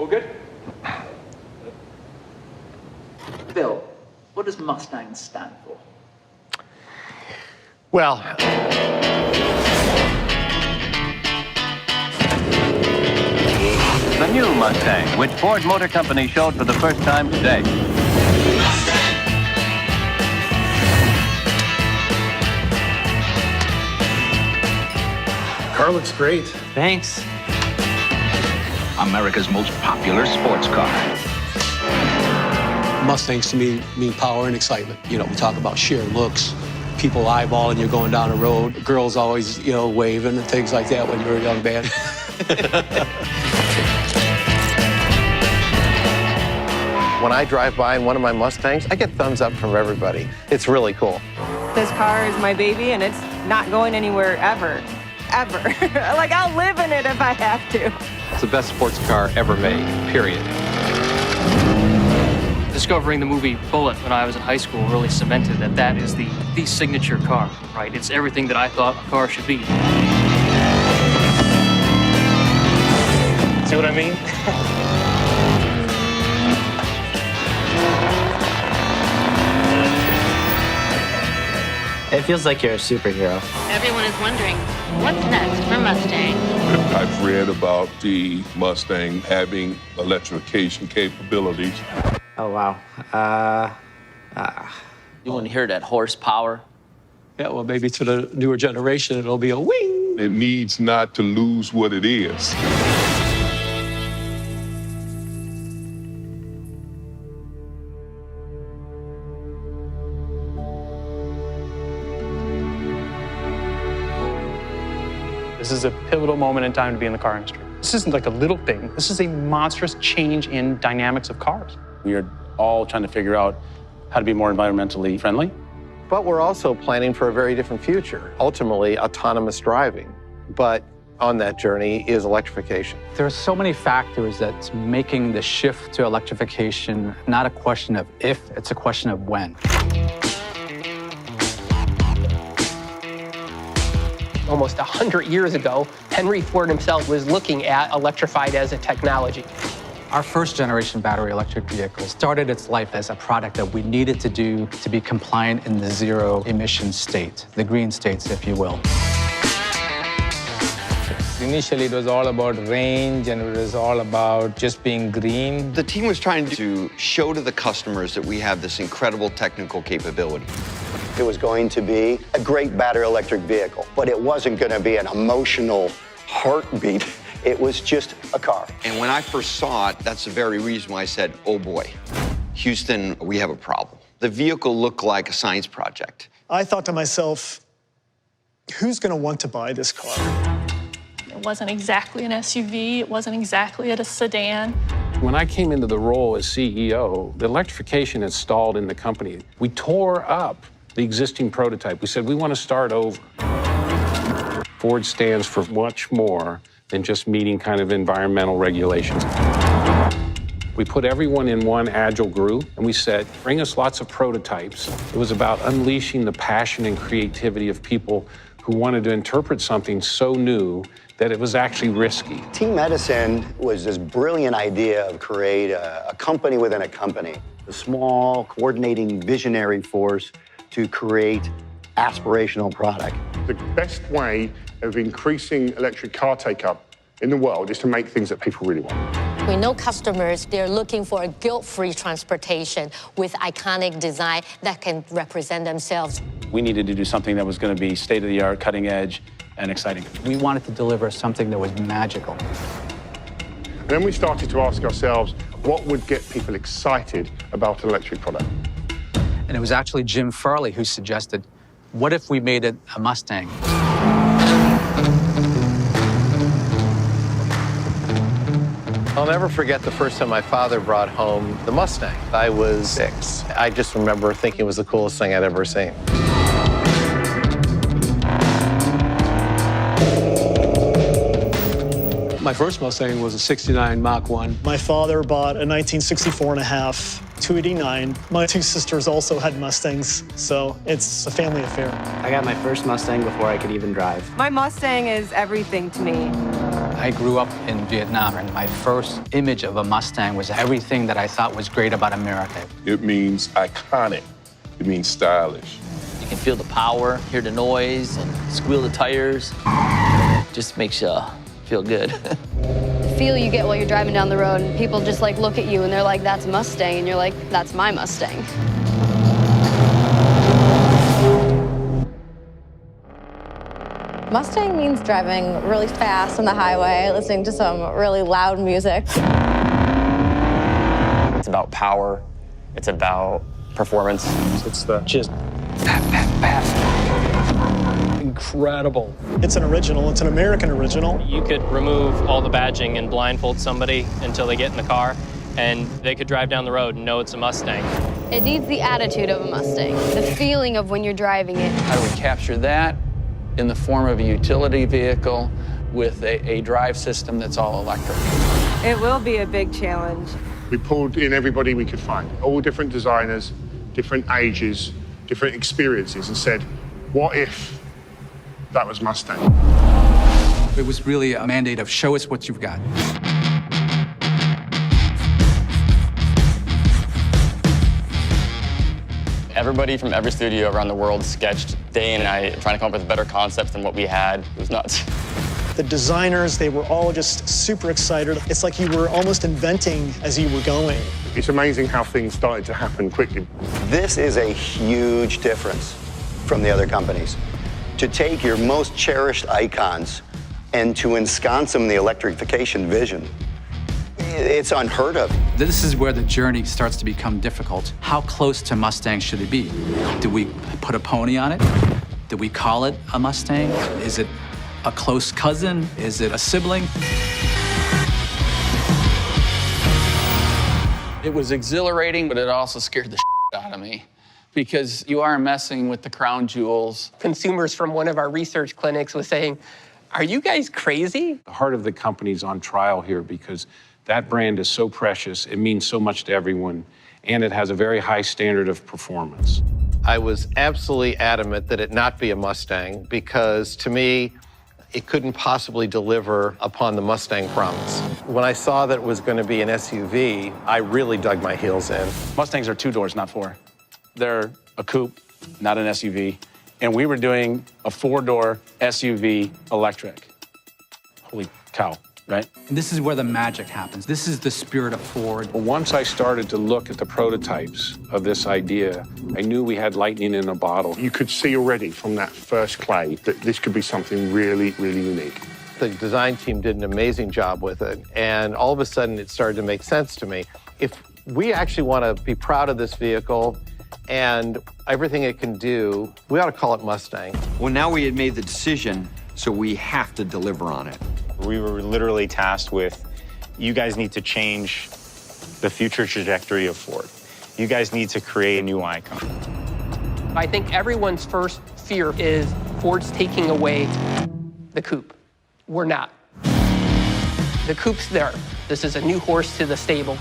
All good? Bill, what does Mustang stand for? Well, The new Mustang, which Ford Motor Company showed for the first time today. car looks great. Thanks. America's most popular sports car. Mustangs to me mean power and excitement. You know, we talk about sheer looks, people eyeballing you going down the road, girls always, you know, waving and things like that when you're a young man. When I drive by in one of my Mustangs, I get thumbs up from everybody. It's really cool. This car is my baby, and it's not going anywhere ever. Ever. Like, I'll live in it if I have to. It's the best sports car ever made, period. Discovering the movie Bullet when I was in high school really cemented that that is the signature car, right? It's everything that I thought a car should be. See what I mean? It feels like you're a superhero. Everyone is wondering, what's next for Mustang? I've read about the Mustang having electrification capabilities. Oh, wow. You want to hear that horsepower? Yeah, well, maybe to the newer generation, it'll be a wing. It needs not to lose what it is. This is a pivotal moment in time to be in the car industry. This isn't like a little thing. This is a monstrous change in dynamics of cars. We are all trying to figure out how to be more environmentally friendly. But we're also planning for a very different future, ultimately autonomous driving. But on that journey is electrification. There are so many factors that's making the shift to electrification not a question of if, it's a question of when. Almost 100 years ago, Henry Ford himself was looking at electrified as a technology. Our first generation battery electric vehicle started its life as a product that we needed to do to be compliant in the zero emission state, the green states, if you will. Initially, it was all about range and it was all about just being green. The team was trying to show to the customers that we have this incredible technical capability. It was going to be a great battery electric vehicle, but it wasn't going to be an emotional heartbeat. It was just a car. And when I first saw it, that's the very reason why I said, oh boy, Houston, we have a problem. The vehicle looked like a science project. I thought to myself, who's going to want to buy this car? It wasn't exactly an SUV. It wasn't exactly a sedan. When I came into the role as CEO, the electrification had stalled in the company. We tore up the existing prototype. We said, we want to start over. Ford stands for much more than just meeting kind of environmental regulations. We put everyone in one agile group, and we said, bring us lots of prototypes. It was about unleashing the passion and creativity of people who wanted to interpret something so new that it was actually risky. Team Edison was this brilliant idea of create a company within a company, a small, coordinating, visionary force to create aspirational product. The best way of increasing electric car take-up in the world is to make things that people really want. We know customers, they're looking for a guilt-free transportation with iconic design that can represent themselves. We needed to do something that was going to be state-of-the-art, cutting edge, and exciting. We wanted to deliver something that was magical. And then we started to ask ourselves, what would get people excited about an electric product? And it was actually Jim Farley who suggested, what if we made it a Mustang? I'll never forget the first time my father brought home the Mustang. I was 6. I just remember thinking it was the coolest thing I'd ever seen. My first Mustang was a '69 Mach 1. My father bought a 1964 and a half 289. My two sisters also had Mustangs, so it's a family affair. I got my first Mustang before I could even drive. My Mustang is everything to me. I grew up in Vietnam, and my first image of a Mustang was everything that I thought was great about America. It means iconic. It means stylish. You can feel the power, hear the noise, and squeal the tires. Just makes you feel good. The feel you get while you're driving down the road, and people just like look at you and they're like, that's Mustang, and you're like, that's my Mustang. Mustang means driving really fast on the highway, listening to some really loud music. It's about power. It's about performance. It's the just incredible. It's an original. It's an American original. You could remove all the badging and blindfold somebody until they get in the car, and they could drive down the road and know it's a Mustang. It needs the attitude of a Mustang, the feeling of when you're driving it. How do we capture that in the form of a utility vehicle with a drive system that's all electric? It will be a big challenge. We pulled in everybody we could find, all different designers, different ages, different experiences, and said, what if that was Mustang? It was really a mandate of show us what you've got. Everybody from every studio around the world sketched day and night, trying to come up with better concepts than what we had. It was nuts. The designers, they were all just super excited. It's like you were almost inventing as you were going. It's amazing how things started to happen quickly. This is a huge difference from the other companies. To take your most cherished icons and to ensconce them in the electrification vision, it's unheard of. This is where the journey starts to become difficult. How close to Mustang should it be? Do we put a pony on it? Do we call it a Mustang? Is it a close cousin? Is it a sibling? It was exhilarating, but it also scared the shit out of me because you are messing with the crown jewels. Consumers from one of our research clinics was saying, are you guys crazy? The heart of the company's on trial here because that brand is so precious, it means so much to everyone, and it has a very high standard of performance. I was absolutely adamant that it not be a Mustang because, to me, it couldn't possibly deliver upon the Mustang promise. When I saw that it was going to be an SUV, I really dug my heels in. Mustangs are 2 doors, not 4. They're a coupe, not an SUV. And we were doing a 4-door SUV electric. Holy cow, right? And this is where the magic happens. This is the spirit of Ford. Once I started to look at the prototypes of this idea, I knew we had lightning in a bottle. You could see already from that first clay that this could be something really, really unique. The design team did an amazing job with it, and all of a sudden it started to make sense to me. If we actually want to be proud of this vehicle and everything it can do, we ought to call it Mustang. Well, now we had made the decision, so we have to deliver on it. We were literally tasked with, you guys need to change the future trajectory of Ford. You guys need to create a new icon. I think everyone's first fear is Ford's taking away the coupe. We're not. The coupe's there. This is a new horse to the stable.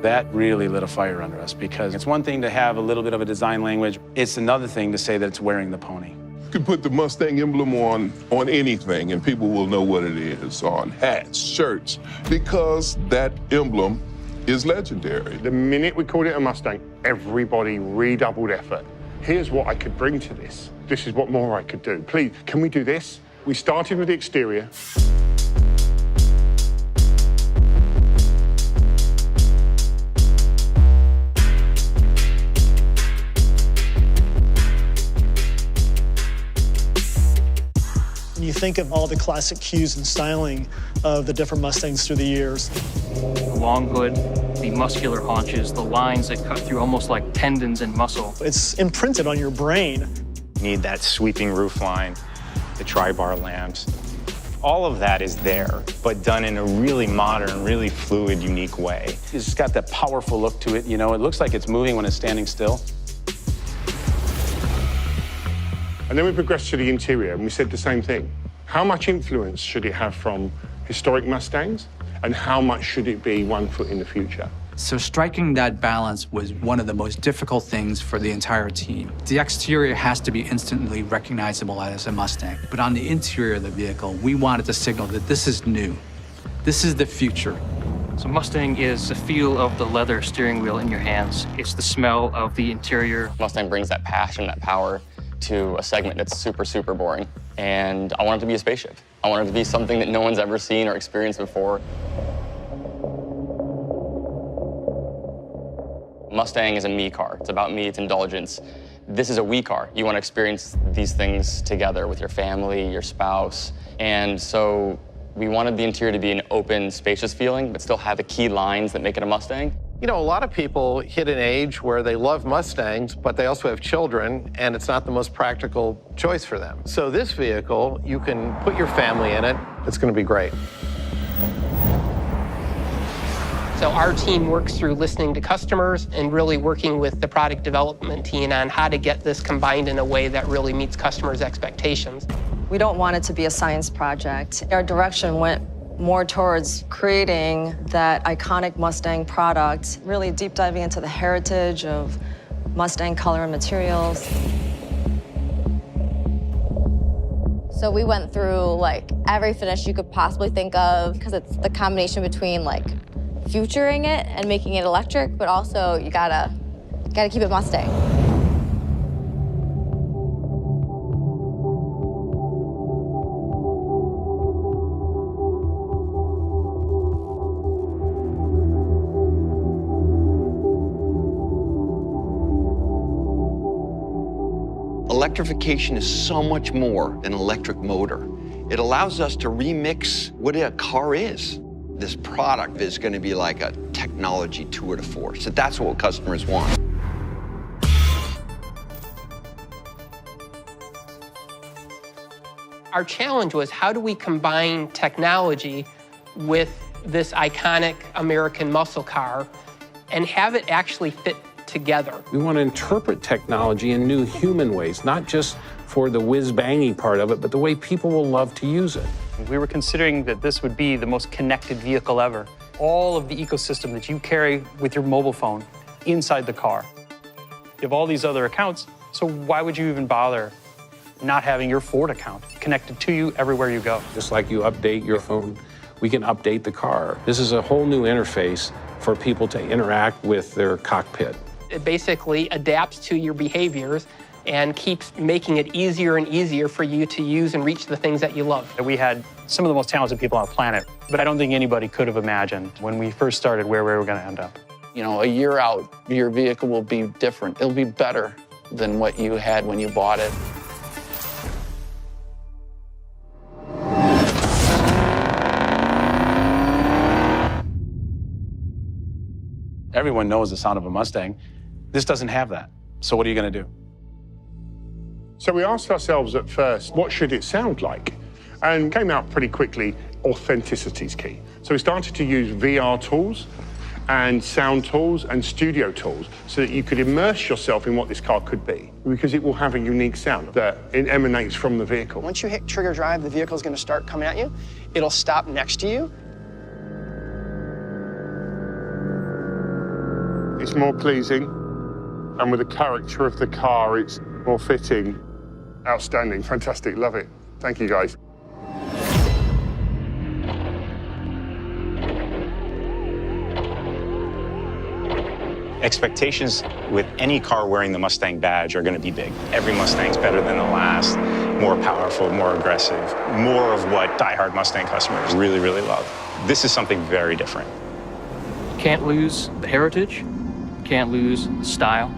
That really lit a fire under us because it's one thing to have a little bit of a design language. It's another thing to say that it's wearing the pony. You can put the Mustang emblem on anything and people will know what it is, on hats, shirts, because that emblem is legendary. The minute we called it a Mustang, everybody redoubled effort. Here's what I could bring to this. This is what more I could do. Please, can we do this? We started with the exterior. You think of all the classic cues and styling of the different Mustangs through the years. The long hood, the muscular haunches, the lines that cut through almost like tendons and muscle. It's imprinted on your brain. You need that sweeping roofline, the tri-bar lamps. All of that is there, but done in a really modern, really fluid, unique way. It's just got that powerful look to it, you know? It looks like it's moving when it's standing still. And then we progressed to the interior, and we said the same thing. How much influence should it have from historic Mustangs, and how much should it be one foot in the future? So striking that balance was one of the most difficult things for the entire team. The exterior has to be instantly recognizable as a Mustang, but on the interior of the vehicle, we wanted to signal that this is new. This is the future. So Mustang is the feel of the leather steering wheel in your hands. It's the smell of the interior. Mustang brings that passion, that power to a segment that's super, super boring. And I want it to be a spaceship. I want it to be something that no one's ever seen or experienced before. Mustang is a me car. It's about me, it's indulgence. This is a we car. You want to experience these things together with your family, your spouse. And so we wanted the interior to be an open, spacious feeling, but still have the key lines that make it a Mustang. You know, a lot of people hit an age where they love Mustangs, but they also have children, and it's not the most practical choice for them. So this vehicle, you can put your family in it. It's going to be great. So our team works through listening to customers and really working with the product development team on how to get this combined in a way that really meets customers' expectations. We don't want it to be a science project. Our direction went more towards creating that iconic Mustang product, really deep diving into the heritage of Mustang color and materials. So we went through like every finish you could possibly think of, because it's the combination between like futuring it and making it electric, but also you gotta keep it Mustang. Electrification is so much more than an electric motor. It allows us to remix what a car is. This product is going to be like a technology tour de force. That's what customers want. Our challenge was, how do we combine technology with this iconic American muscle car and have it actually fit together? We want to interpret technology in new human ways, not just for the whiz-bangy part of it, but the way people will love to use it. We were considering that this would be the most connected vehicle ever. All of the ecosystem that you carry with your mobile phone inside the car. You have all these other accounts, so why would you even bother not having your Ford account connected to you everywhere you go? Just like you update your phone, we can update the car. This is a whole new interface for people to interact with their cockpit. It basically adapts to your behaviors and keeps making it easier and easier for you to use and reach the things that you love. We had some of the most talented people on the planet, but I don't think anybody could have imagined when we first started where we were going to end up. You know, a year out, your vehicle will be different. It'll be better than what you had when you bought it. Everyone knows the sound of a Mustang. This doesn't have that. So what are you going to do? So we asked ourselves at first, what should it sound like? And came out pretty quickly, authenticity is key. So we started to use VR tools and sound tools and studio tools so that you could immerse yourself in what this car could be, because it will have a unique sound that it emanates from the vehicle. Once you hit trigger drive, the vehicle is going to start coming at you. It'll stop next to you. It's more pleasing, and with the character of the car, it's more fitting. Outstanding, fantastic, love it. Thank you, guys. Expectations with any car wearing the Mustang badge are going to be big. Every Mustang's better than the last, more powerful, more aggressive, more of what diehard Mustang customers really, really love. This is something very different. Can't lose the heritage, can't lose the style.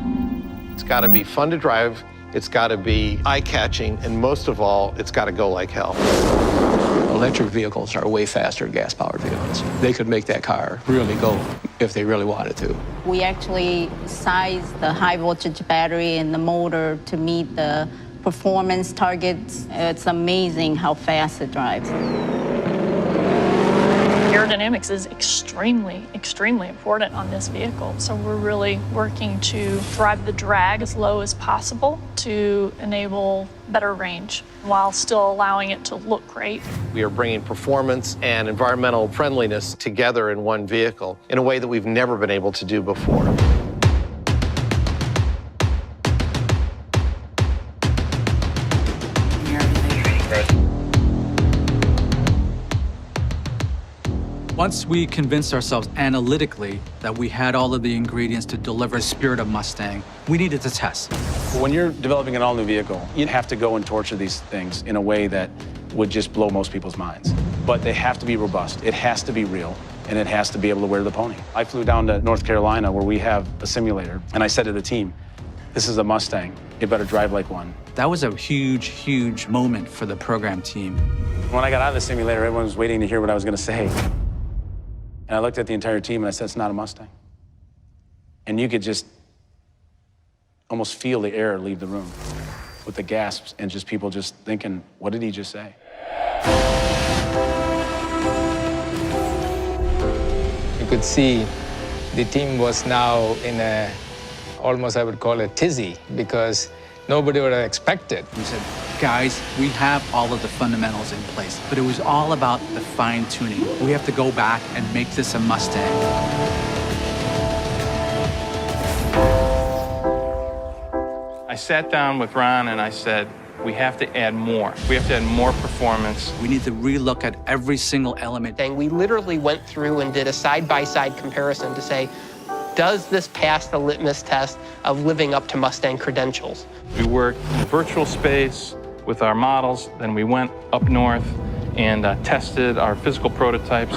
It's got to be fun to drive, it's got to be eye-catching, and most of all, it's got to go like hell. Electric vehicles are way faster than gas-powered vehicles. They could make that car really go if they really wanted to. We actually sized the high-voltage battery and the motor to meet the performance targets. It's amazing how fast it drives. Aerodynamics is extremely, extremely important on this vehicle. So we're really working to drive the drag as low as possible to enable better range while still allowing it to look great. We are bringing performance and environmental friendliness together in one vehicle in a way that we've never been able to do before. Once we convinced ourselves analytically that we had all of the ingredients to deliver the spirit of Mustang, we needed to test. When you're developing an all-new vehicle, you have to go and torture these things in a way that would just blow most people's minds. But they have to be robust, it has to be real, and it has to be able to wear the pony. I flew down to North Carolina where we have a simulator, and I said to the team, this is a Mustang, it better drive like one. That was a huge, huge moment for the program team. When I got out of the simulator, everyone was waiting to hear what I was gonna say. And I looked at the entire team and I said, it's not a Mustang. And you could just almost feel the air leave the room with the gasps and just people just thinking, what did he just say? You could see the team was now in a, almost I would call it tizzy, because nobody would have expected. We said, guys, we have all of the fundamentals in place, but it was all about the fine tuning. We have to go back and make this a Mustang. I sat down with Ron and I said, we have to add more. We have to add more performance. We need to relook at every single element. And we literally went through and did a side-by-side comparison to say, does this pass the litmus test of living up to Mustang credentials? We worked in virtual space with our models, then we went up north and tested our physical prototypes.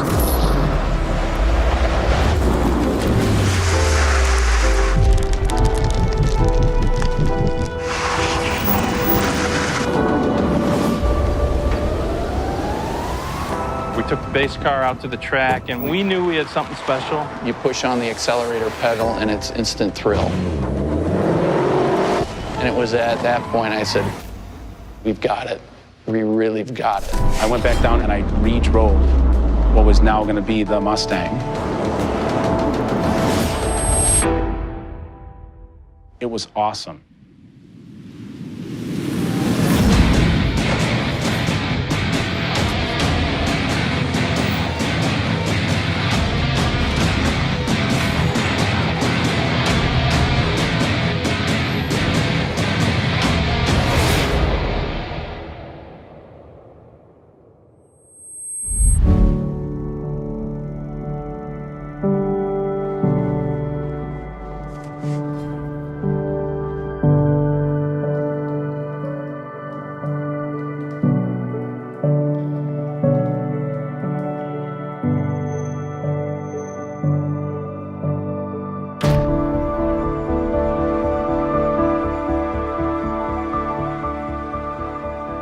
We took the base car out to the track and we knew we had something special. You push on the accelerator pedal and it's instant thrill. And it was at that point I said, we've got it. We really have got it. I went back down and I re-drove what was now gonna be the Mustang. It was awesome.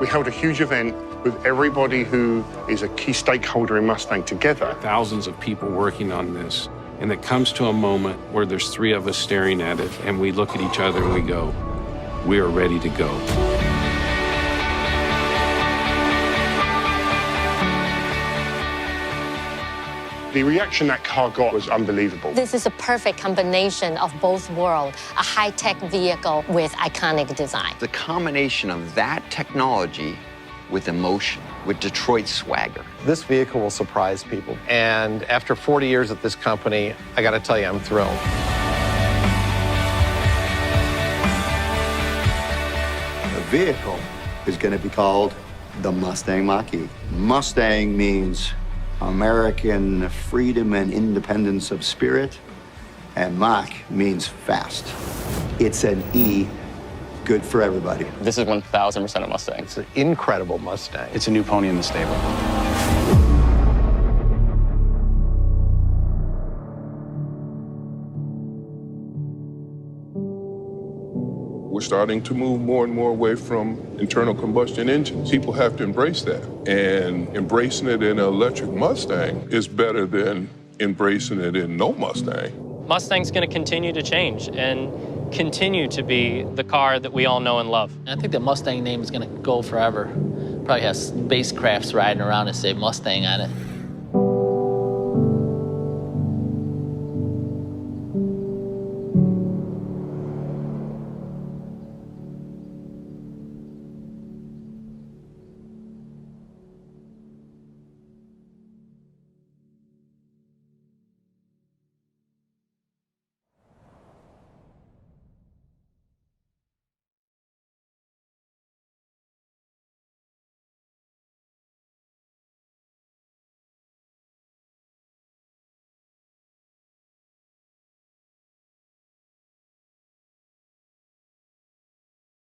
We held a huge event with everybody who is a key stakeholder in Mustang together. Thousands of people working on this. And it comes to a moment where there's three of us staring at it, and we look at each other and we go, we are ready to go. The reaction that car got was unbelievable. This is a perfect combination of both worlds, a high-tech vehicle with iconic design. The combination of that technology with emotion, with Detroit swagger. This vehicle will surprise people. And after 40 years at this company, I gotta tell you, I'm thrilled. The vehicle is going to be called the Mustang Mach. Mustang means American freedom and independence of spirit, and Mach means fast. It's an E, good for everybody. This is 1,000% a Mustang. It's an incredible Mustang. It's a new pony in the stable. We're starting to move more and more away from internal combustion engines. People have to embrace that. And embracing it in an electric Mustang is better than embracing it in no Mustang. Mustang's going to continue to change and continue to be the car that we all know and love. I think the Mustang name is going to go forever. Probably have spacecrafts riding around and say Mustang on it.